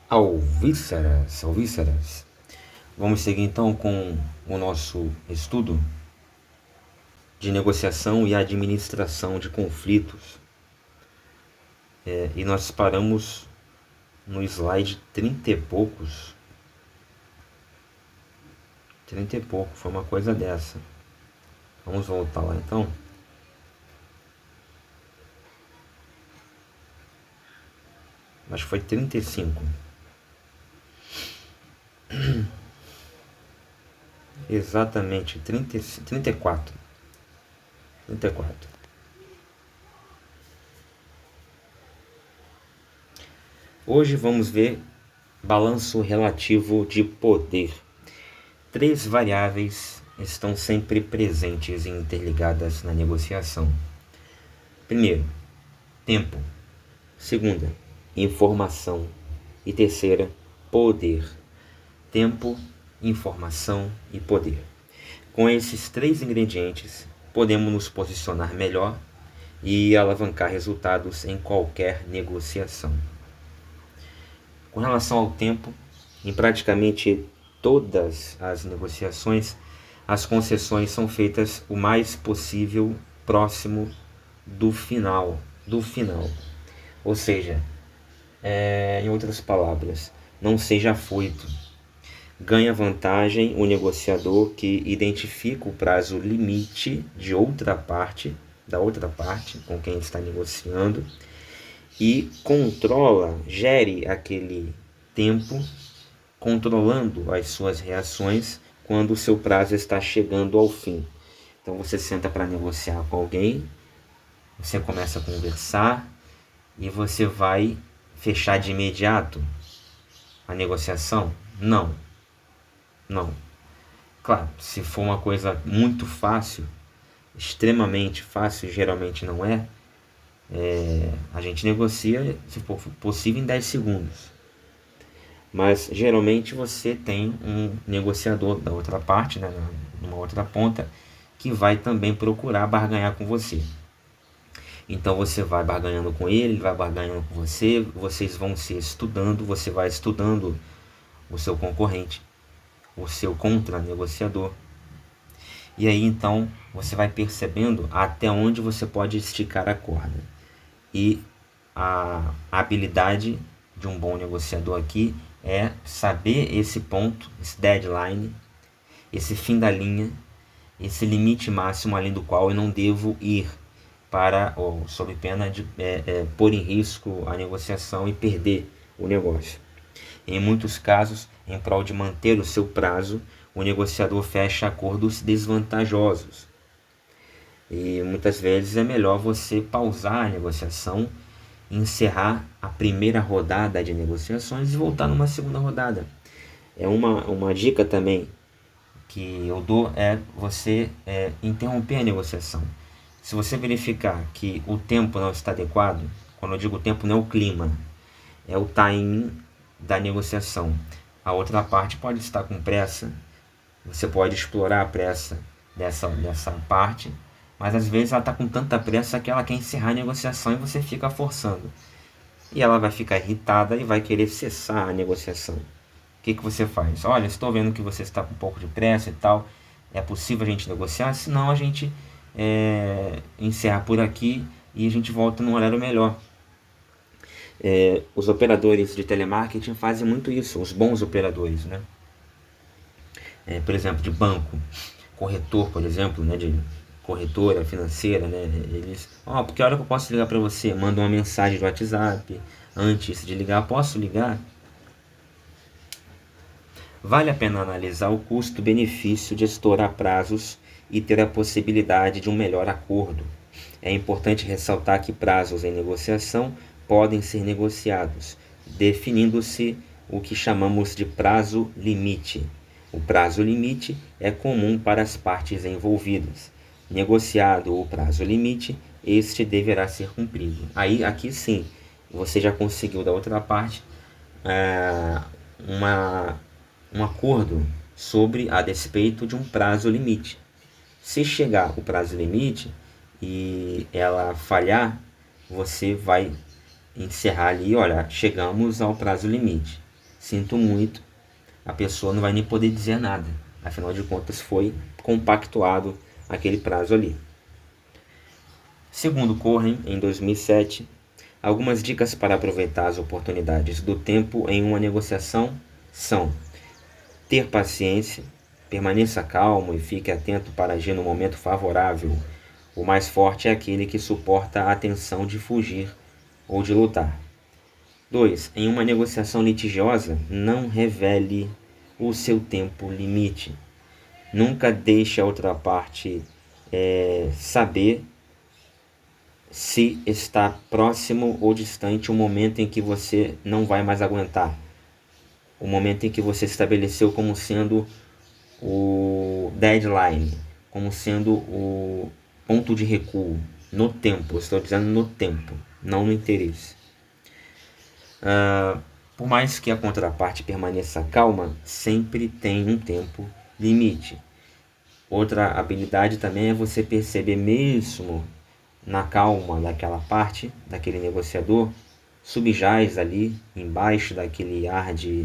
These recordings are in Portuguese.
Alvíceras, alvíceras. Vamos seguir então com o nosso estudo de negociação e administração de conflitos. E nós paramos no slide 30 e poucos. 30 e pouco, foi uma coisa dessa. Vamos voltar lá então. Acho que foi 35. Exatamente, 34. 34. Hoje vamos ver balanço relativo de poder. 3 variáveis estão sempre presentes e interligadas na negociação. Primeiro, tempo. Segunda, informação. E terceira, poder. Tempo, informação e poder. Com esses 3 ingredientes, podemos nos posicionar melhor e alavancar resultados em qualquer negociação. Com relação ao tempo, em praticamente todas as negociações, as concessões são feitas o mais possível próximo do final. Ou seja, em outras palavras, não seja afoito. Ganha vantagem o negociador que identifica o prazo limite da outra parte com quem está negociando e gere aquele tempo, controlando as suas reações quando o seu prazo está chegando ao fim. Então você senta para negociar com alguém, você começa a conversar e você vai fechar de imediato a negociação? Não. Claro, se for uma coisa muito fácil, extremamente fácil, geralmente não é, a gente negocia, se for possível, em 10 segundos. Mas geralmente você tem um negociador da outra parte, né, numa outra ponta, que vai também procurar barganhar com você. Então você vai barganhando com ele vai barganhando com você, vocês vão se estudando, você vai estudando o seu concorrente, o seu contra-negociador. E aí então você vai percebendo até onde você pode esticar a corda. E a habilidade de um bom negociador aqui é saber esse ponto, esse deadline, esse fim da linha, esse limite máximo além do qual eu não devo ir sob pena de pôr em risco a negociação e perder o negócio. Em muitos casos, em prol de manter o seu prazo, o negociador fecha acordos desvantajosos. E muitas vezes é melhor você pausar a negociação, encerrar a primeira rodada de negociações e voltar numa segunda rodada. Uma dica também que eu dou é você interromper a negociação. Se você verificar que o tempo não está adequado, quando eu digo tempo não é o clima, é o timing da negociação. A outra parte pode estar com pressa, você pode explorar a pressa dessa parte, mas às vezes ela está com tanta pressa que ela quer encerrar a negociação e você fica forçando. E ela vai ficar irritada e vai querer cessar a negociação. O que você faz? Olha, estou vendo que você está com um pouco de pressa e tal, é possível a gente negociar? Senão a gente encerra por aqui e a gente volta num horário melhor. Os operadores de telemarketing fazem muito isso, os bons operadores, né? Por exemplo, de banco, corretor, por exemplo, né, de corretora financeira, né, eles, porque a hora que eu posso ligar para você, manda uma mensagem do WhatsApp, antes de ligar, posso ligar? Vale a pena analisar o custo-benefício de estourar prazos e ter a possibilidade de um melhor acordo. É importante ressaltar que prazos em negociação podem ser negociados, definindo-se o que chamamos de prazo limite. O prazo limite é comum para as partes envolvidas. Negociado o prazo limite, este deverá ser cumprido. Aqui sim, você já conseguiu da outra parte um acordo sobre a despeito de um prazo limite. Se chegar o prazo limite e ela falhar, você vai encerrar ali, olha, chegamos ao prazo limite. sinto muito, a pessoa não vai nem poder dizer nada. Afinal de contas, foi compactuado aquele prazo ali. Segundo Cohen, em 2007, algumas dicas para aproveitar as oportunidades do tempo em uma negociação são: ter paciência, permaneça calmo e fique atento para agir no momento favorável. O mais forte é aquele que suporta a tensão de fugir ou de lutar. 2. Em uma negociação litigiosa, não revele o seu tempo limite. Nunca deixe a outra parte saber se está próximo ou distante o momento em que você não vai mais aguentar. O momento em que você estabeleceu como sendo o deadline, como sendo o ponto de recuo, no tempo. Estou dizendo no tempo, não no interesse. Por mais que a contraparte permaneça calma, sempre tem um tempo limite. Outra habilidade também é você perceber, mesmo na calma daquela parte, daquele negociador, subjaz ali, embaixo daquele ar de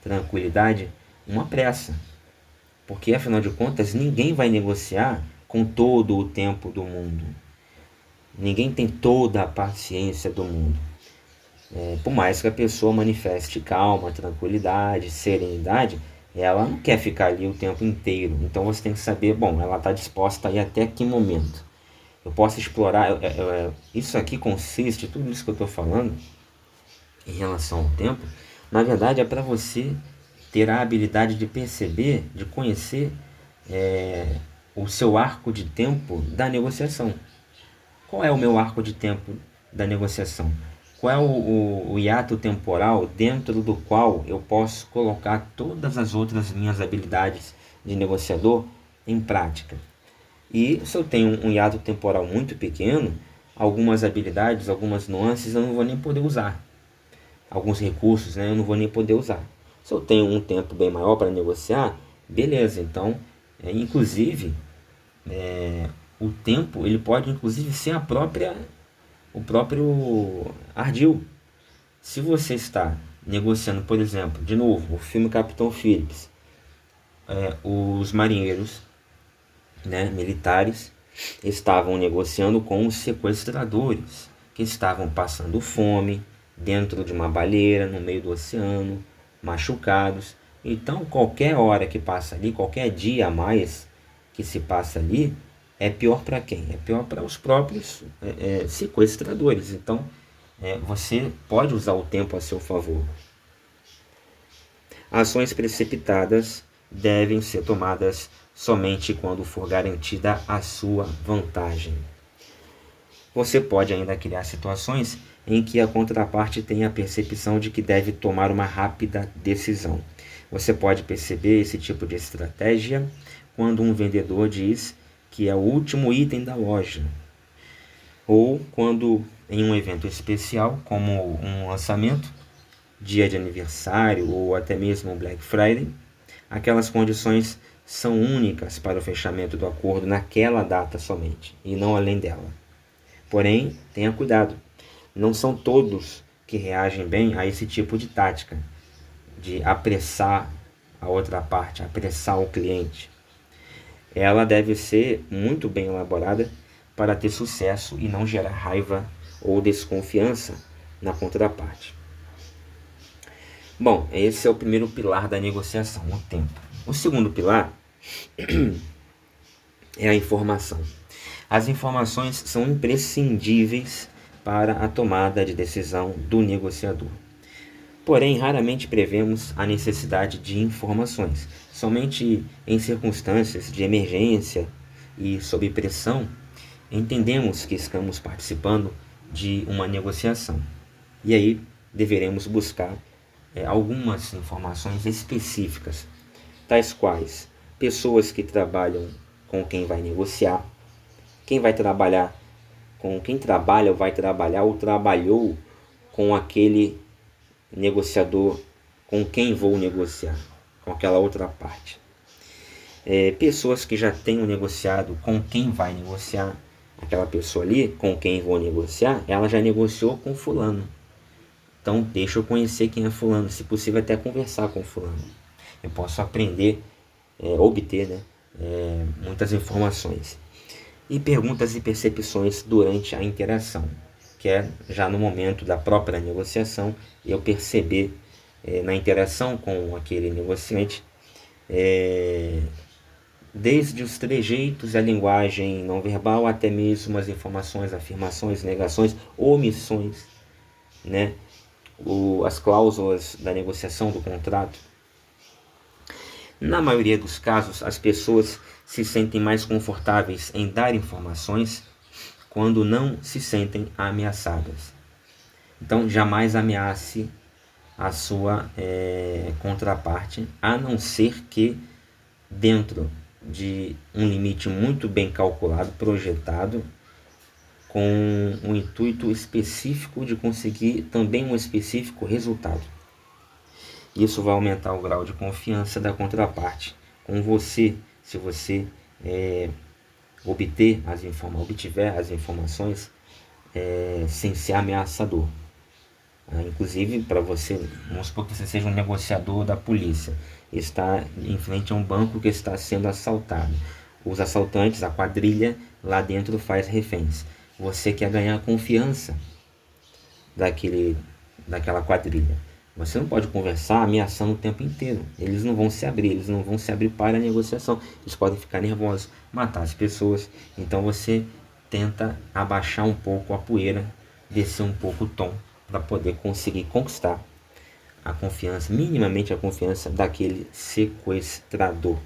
tranquilidade, uma pressa. Porque, afinal de contas, ninguém vai negociar com todo o tempo do mundo. Ninguém tem toda a paciência do mundo. Por mais que a pessoa manifeste calma, tranquilidade, serenidade, ela não quer ficar ali o tempo inteiro. Então você tem que saber, bom, ela está disposta a ir até que momento. Eu posso explorar, isso aqui consiste, tudo isso que eu estou falando, em relação ao tempo, na verdade é para você ter a habilidade de perceber, de conhecer o seu arco de tempo da negociação. Qual é o meu arco de tempo da negociação? Qual é o hiato temporal dentro do qual eu posso colocar todas as outras minhas habilidades de negociador em prática? E se eu tenho um hiato temporal muito pequeno, algumas habilidades, algumas nuances eu não vou nem poder usar. Alguns recursos, eu não vou nem poder usar. Se eu tenho um tempo bem maior para negociar, beleza. Então, inclusive, o tempo ele pode inclusive ser o próprio ardil. Se você está negociando, por exemplo, de novo, o filme Capitão Phillips, os marinheiros, militares, estavam negociando com os sequestradores, que estavam passando fome dentro de uma baleira, no meio do oceano, machucados. Então, qualquer hora que passa ali, qualquer dia a mais que se passa ali, é pior para quem? É pior para os próprios sequestradores. Então, você pode usar o tempo a seu favor. Ações precipitadas devem ser tomadas somente quando for garantida a sua vantagem. Você pode ainda criar situações em que a contraparte tem a percepção de que deve tomar uma rápida decisão. Você pode perceber esse tipo de estratégia quando um vendedor diz que é o último item da loja, ou quando em um evento especial, como um lançamento, dia de aniversário ou até mesmo Black Friday, aquelas condições são únicas para o fechamento do acordo naquela data somente, e não além dela. Porém, tenha cuidado, não são todos que reagem bem a esse tipo de tática, de apressar a outra parte, apressar o cliente. Ela deve ser muito bem elaborada para ter sucesso e não gerar raiva ou desconfiança na contraparte. Bom, esse é o primeiro pilar da negociação, o tempo. O segundo pilar é a informação. As informações são imprescindíveis para a tomada de decisão do negociador. Porém, raramente prevemos a necessidade de informações. Somente em circunstâncias de emergência e sob pressão, entendemos que estamos participando de uma negociação. E aí deveremos buscar algumas informações específicas, tais quais pessoas que trabalham com quem vai negociar, quem vai trabalhar com quem trabalha ou vai trabalhar ou trabalhou com aquele negociador com quem vou negociar, com aquela outra parte. Pessoas que já tenham negociado com quem vai negociar, aquela pessoa ali com quem vou negociar, ela já negociou com fulano. Então, deixa eu conhecer quem é fulano, se possível até conversar com fulano. Eu posso aprender, obter, né, muitas informações. E perguntas e percepções durante a interação, que é já no momento da própria negociação, eu perceber na interação com aquele negociante, desde os trejeitos e a linguagem não verbal, até mesmo as informações, afirmações, negações, omissões, né? As cláusulas da negociação do contrato. Na maioria dos casos, as pessoas se sentem mais confortáveis em dar informações quando não se sentem ameaçadas. Então, jamais ameace a sua contraparte, a não ser que dentro de um limite muito bem calculado, projetado, com um intuito específico de conseguir também um específico resultado. Isso vai aumentar o grau de confiança da contraparte com você, se você obtiver as informações sem ser ameaçador. Inclusive, para você, vamos supor que você seja um negociador da polícia, está em frente a um banco que está sendo assaltado. Os assaltantes, a quadrilha, lá dentro faz reféns. Você quer ganhar a confiança daquela quadrilha. Você não pode conversar ameaçando o tempo inteiro. Eles não vão se abrir para a negociação. Eles podem ficar nervosos, matar as pessoas. Então você tenta abaixar um pouco a poeira, descer um pouco o tom, para poder conseguir conquistar a confiança, minimamente a confiança daquele sequestrador.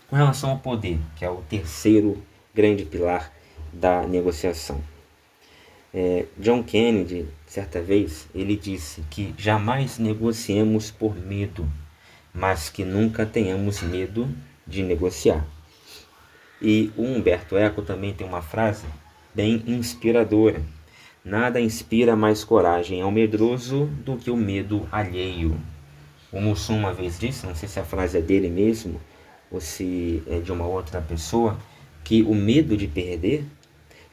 Com relação ao poder, que é o terceiro grande pilar da negociação. John Kennedy, certa vez, ele disse que jamais negociemos por medo, mas que nunca tenhamos medo de negociar. E o Humberto Eco também tem uma frase bem inspiradora. Nada inspira mais coragem ao medroso do que o medo alheio. O Mussum uma vez disse, não sei se a frase é dele mesmo, ou se é de uma outra pessoa, que o medo de perder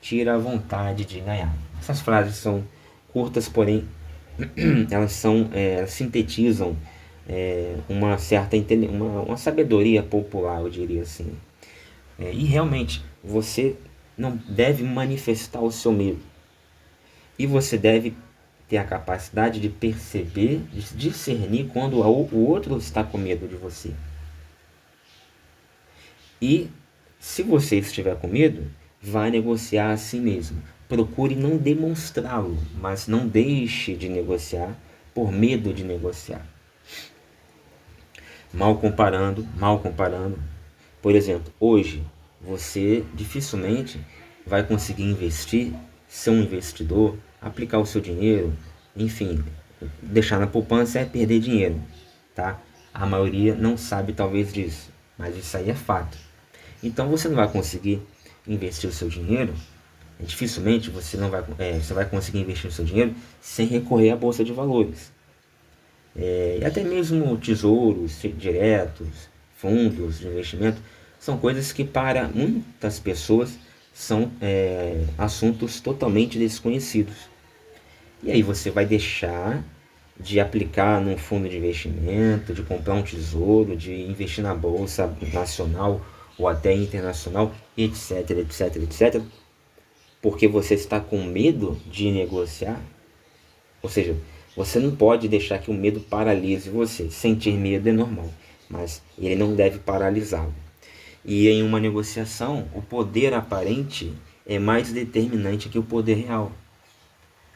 tira a vontade de ganhar. Essas frases são curtas, porém elas sintetizam uma certa uma sabedoria popular, eu diria assim. E realmente, você não deve manifestar o seu medo. E você deve ter a capacidade de perceber, de discernir quando o outro está com medo de você. E se você estiver com medo, vá negociar a si mesmo. Procure não demonstrá-lo, mas não deixe de negociar por medo de negociar. Mal comparando. Por exemplo, hoje você dificilmente vai conseguir investir, ser um investidor, aplicar o seu dinheiro, enfim, deixar na poupança é perder dinheiro, tá? A maioria não sabe talvez disso, mas isso aí é fato. Então você não vai conseguir investir o seu dinheiro, dificilmente você vai conseguir investir o seu dinheiro sem recorrer à bolsa de valores. E até mesmo tesouros diretos, fundos de investimento, são coisas que para muitas pessoas são assuntos totalmente desconhecidos. E aí você vai deixar de aplicar num fundo de investimento, de comprar um tesouro, de investir na bolsa nacional ou até internacional, etc, etc, etc, porque você está com medo de negociar. Ou seja, você não pode deixar que o medo paralise você. Sentir medo é normal, mas ele não deve paralisá-lo. E em uma negociação, o poder aparente é mais determinante que o poder real.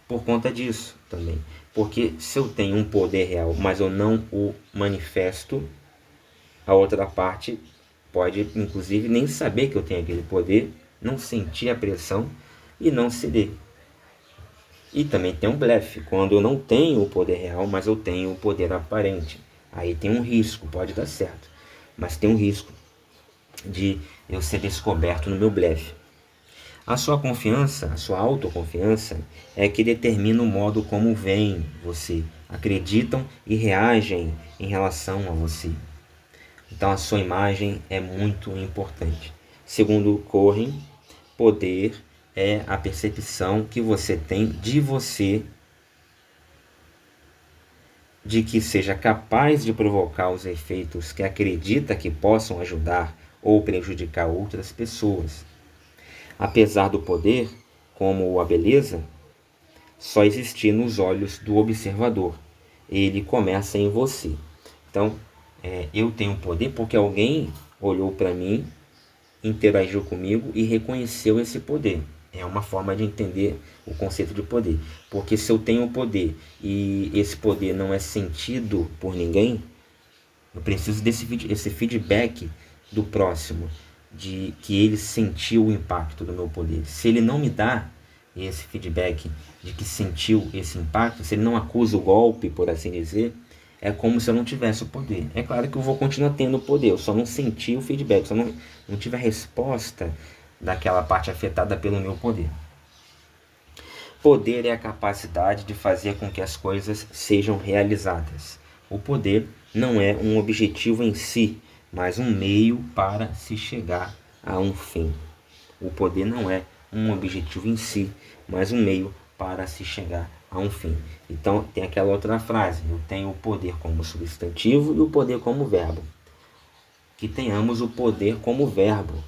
Por conta disso também. Porque se eu tenho um poder real, mas eu não o manifesto, a outra parte pode, inclusive, nem saber que eu tenho aquele poder, não sentir a pressão e não ceder. E também tem um blefe, quando eu não tenho o poder real, mas eu tenho o poder aparente. Aí tem um risco, pode dar certo, mas tem um risco de eu ser descoberto no meu blefe. A sua confiança, a sua autoconfiança é que determina o modo como veem você, acreditam e reagem em relação a você. Então a sua imagem é muito importante. Segundo Cohen, poder é a percepção que você tem de você, de que seja capaz de provocar os efeitos que acredita que possam ajudar ou prejudicar outras pessoas. Apesar do poder, como a beleza, só existir nos olhos do observador. Ele começa em você. Então, eu tenho poder porque alguém olhou para mim, interagiu comigo e reconheceu esse poder. É uma forma de entender o conceito de poder. Porque se eu tenho poder e esse poder não é sentido por ninguém, eu preciso desse feedback do próximo, de que ele sentiu o impacto do meu poder. Se ele não me dá esse feedback de que sentiu esse impacto, se ele não acusa o golpe, por assim dizer, é como se eu não tivesse o poder. É claro que eu vou continuar tendo o poder, eu só não senti o feedback, só não tive a resposta daquela parte afetada pelo meu poder. Poder é a capacidade de fazer com que as coisas sejam realizadas. O poder não é um objetivo em si, mas um meio para se chegar a um fim. O poder não é um objetivo em si, mas um meio para se chegar a um fim. Então tem aquela outra frase: eu tenho o poder como substantivo e o poder como verbo. Que tenhamos o poder como verbo,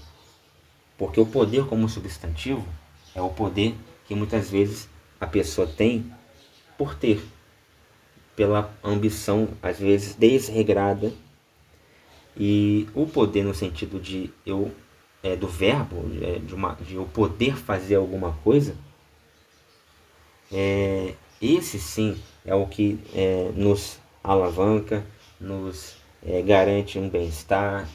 porque o poder como substantivo é o poder que muitas vezes a pessoa tem por ter, pela ambição às vezes desregrada. E o poder no sentido de do verbo, de eu poder fazer alguma coisa, esse sim é o que nos alavanca, nos garante um bem-estar,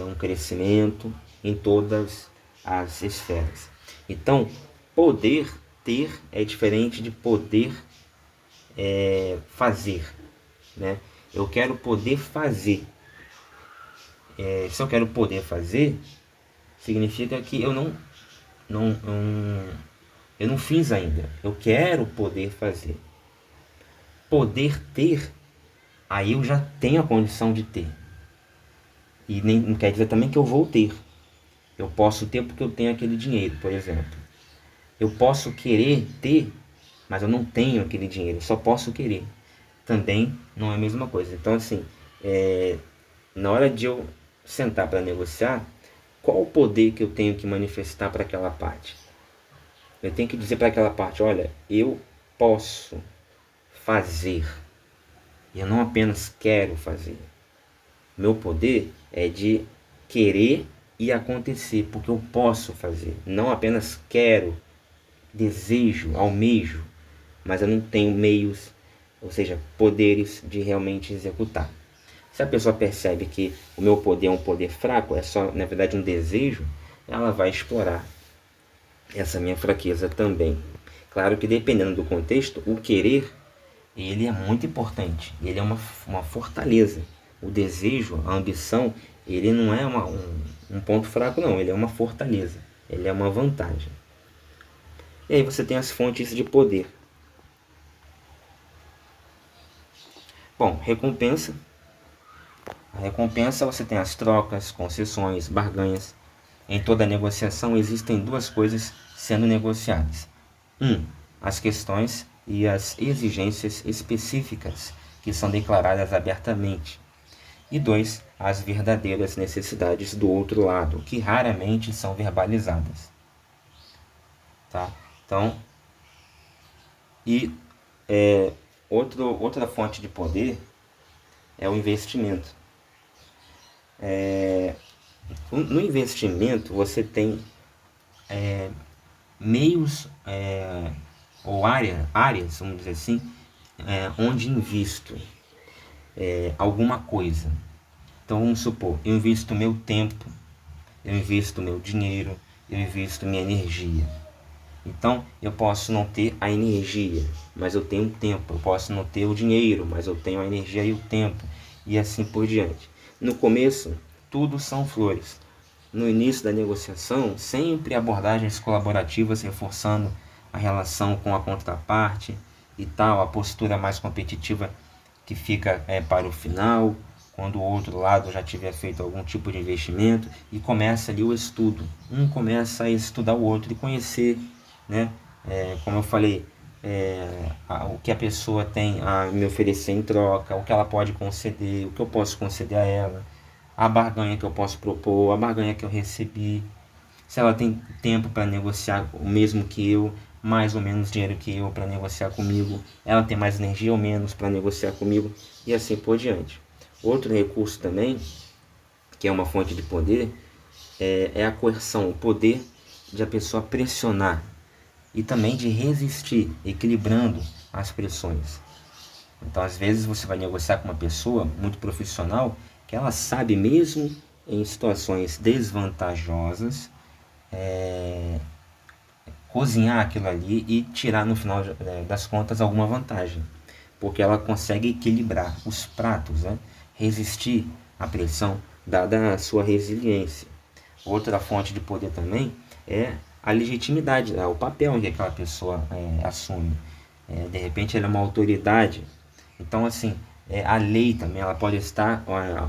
um crescimento em todas as esferas. Então, poder ter é diferente de poder fazer, né? Eu quero poder fazer. Se eu quero poder fazer, significa que eu não fiz ainda. Eu quero poder fazer. Poder ter, aí eu já tenho a condição de ter. E não quer dizer também que eu vou ter. Eu posso ter porque eu tenho aquele dinheiro, por exemplo. Eu posso querer ter, mas eu não tenho aquele dinheiro. Eu só posso querer. Também não é a mesma coisa. Então, assim, na hora de eu sentar para negociar, qual o poder que eu tenho que manifestar para aquela parte? Eu tenho que dizer para aquela parte: olha, eu posso fazer. E eu não apenas quero fazer. Meu poder é de querer e acontecer, porque eu posso fazer. Não apenas quero, desejo, almejo, mas eu não tenho meios, ou seja, poderes de realmente executar. Se a pessoa percebe que o meu poder é um poder fraco, é só, na verdade, um desejo, ela vai explorar essa minha fraqueza também. Claro que dependendo do contexto, o querer, ele é muito importante, ele é uma fortaleza. O desejo, a ambição, ele não é um ponto fraco não, ele é uma fortaleza, ele é uma vantagem. E aí você tem as fontes de poder. Bom, recompensa. A recompensa, você tem as trocas, concessões, barganhas. Em toda negociação existem duas coisas sendo negociadas. As questões e as exigências específicas que são declaradas abertamente. E 2, as verdadeiras necessidades do outro lado, que raramente são verbalizadas. Tá? Então, outra fonte de poder é o investimento. No investimento você tem meios ou áreas, vamos dizer assim, onde invisto alguma coisa. Então vamos supor, eu invisto meu tempo, eu invisto meu dinheiro, eu invisto minha energia. Então eu posso não ter a energia, mas eu tenho o tempo. Eu posso não ter o dinheiro, mas eu tenho a energia e o tempo, e assim por diante. No começo, tudo são flores. No início da negociação, sempre abordagens colaborativas reforçando a relação com a contraparte e tal, a postura mais competitiva que fica para o final, quando o outro lado já tiver feito algum tipo de investimento, e começa ali o estudo. Um começa a estudar o outro e conhecer, né? Como eu falei, o que a pessoa tem a me oferecer em troca, o que ela pode conceder, o que eu posso conceder a ela, a barganha que eu posso propor, a barganha que eu recebi, se ela tem tempo para negociar o mesmo que eu, mais ou menos dinheiro que eu para negociar comigo, ela tem mais energia ou menos para negociar comigo, e assim por diante. Outro recurso também, que é uma fonte de poder, é a coerção, o poder de a pessoa pressionar e também de resistir, equilibrando as pressões. Então, às vezes, você vai negociar com uma pessoa muito profissional que ela sabe, mesmo em situações desvantajosas, cozinhar aquilo ali e tirar no final das contas alguma vantagem, porque ela consegue equilibrar os pratos, né? Resistir à pressão dada a sua resiliência. Outra fonte de poder também é a legitimidade, o papel que aquela pessoa assume. De repente ela é uma autoridade, então assim, a lei também, ela pode estar,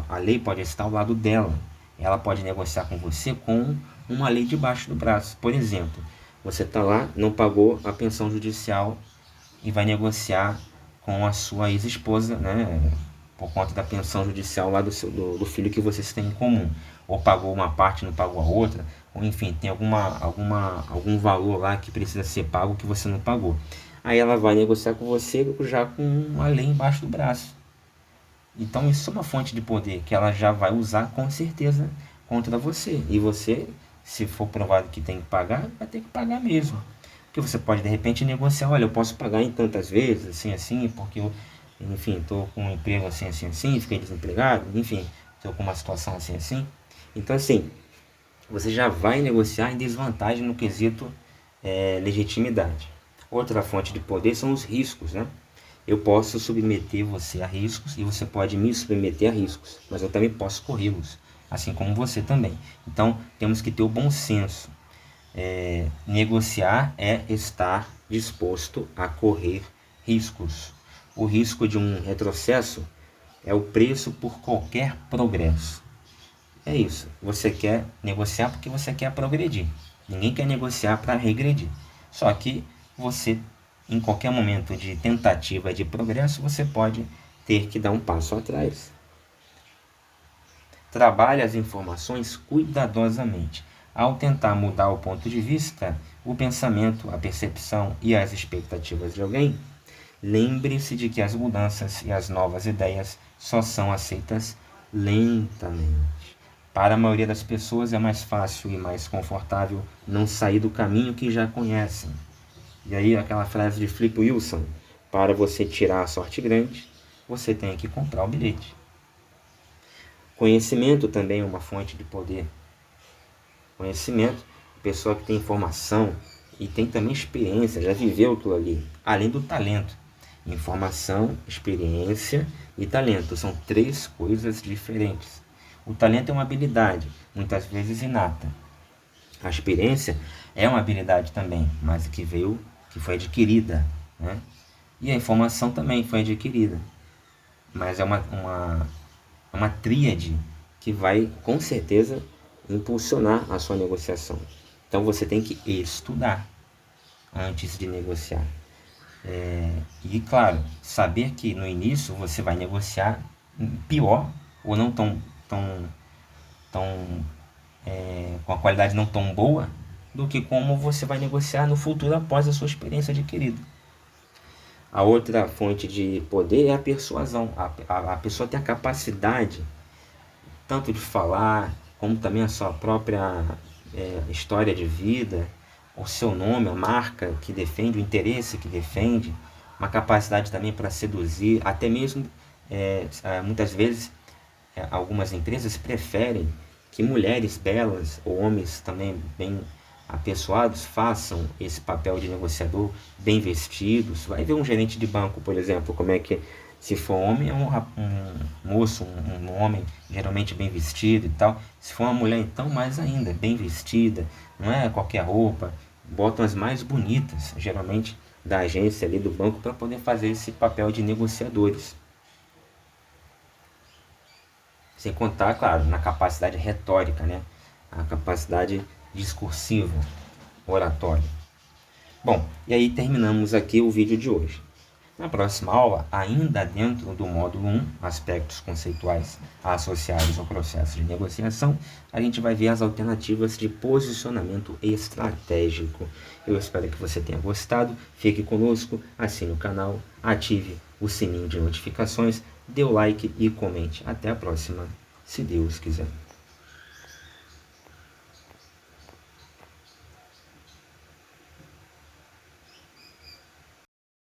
a lei pode estar ao lado dela. Ela pode negociar com você com uma lei debaixo do braço. Por exemplo, você está lá, não pagou a pensão judicial e vai negociar com a sua ex-esposa, né, por conta da pensão judicial lá do filho que vocês têm em comum. Ou pagou uma parte, não pagou a outra, ou enfim, tem algum valor lá que precisa ser pago que você não pagou. Aí ela vai negociar com você já com uma lei embaixo do braço. Então isso é uma fonte de poder que ela já vai usar com certeza contra você. E você, se for provado que tem que pagar, vai ter que pagar mesmo. Porque você pode de repente negociar, olha, eu posso pagar em tantas vezes, assim, assim, porque eu, enfim, estou com um emprego assim, assim, assim, fiquei desempregado, enfim, estou com uma situação assim, assim. Então assim, você já vai negociar em desvantagem no quesito legitimidade. Outra fonte de poder são os riscos, né? Eu posso submeter você a riscos e você pode me submeter a riscos, mas eu também posso corrê-los, assim como você também. Então, temos que ter o bom senso. Negociar é estar disposto a correr riscos. O risco de um retrocesso é o preço por qualquer progresso. É isso. Você quer negociar porque você quer progredir. Ninguém quer negociar para regredir. Só que você, em qualquer momento de tentativa de progresso, você pode ter que dar um passo atrás. Trabalhe as informações cuidadosamente. Ao tentar mudar o ponto de vista, o pensamento, a percepção e as expectativas de alguém, lembre-se de que as mudanças e as novas ideias só são aceitas lentamente. Para a maioria das pessoas é mais fácil e mais confortável não sair do caminho que já conhecem. E aí aquela frase de Flip Wilson, para você tirar a sorte grande, você tem que comprar o bilhete. Conhecimento também é uma fonte de poder. Conhecimento, pessoa que tem informação e tem também experiência, já viveu aquilo ali, além do talento. Informação, experiência e talento são três coisas diferentes. O talento é uma habilidade, muitas vezes inata. A experiência é uma habilidade também, mas que foi adquirida, né? E a informação também foi adquirida, mas é uma tríade que vai com certeza impulsionar a sua negociação. Então você tem que estudar antes de negociar. E claro, saber que no início você vai negociar pior ou não com a qualidade não tão boa do que como você vai negociar no futuro após a sua experiência adquirida. A outra fonte de poder é a persuasão. A pessoa tem a capacidade tanto de falar, como também a sua própria história de vida, o seu nome, a marca que defende, o interesse que defende, uma capacidade também para seduzir, até mesmo, muitas vezes, algumas empresas preferem que mulheres belas ou homens também bem apessoados façam esse papel de negociador, bem vestidos. Vai ver um gerente de banco, por exemplo, como é que, se for homem, é um moço, um homem geralmente bem vestido e tal. Se for uma mulher, então mais ainda, bem vestida, não é qualquer roupa, botam as mais bonitas, geralmente da agência ali do banco, para poder fazer esse papel de negociadores. Sem contar, claro, na capacidade retórica, né? A capacidade discursiva, oratória. Bom, e aí terminamos aqui o vídeo de hoje. Na próxima aula, ainda dentro do módulo 1, aspectos conceituais associados ao processo de negociação, a gente vai ver as alternativas de posicionamento estratégico. Eu espero que você tenha gostado, fique conosco, assine o canal, ative o sininho de notificações, dê o like e comente. Até a próxima, se Deus quiser.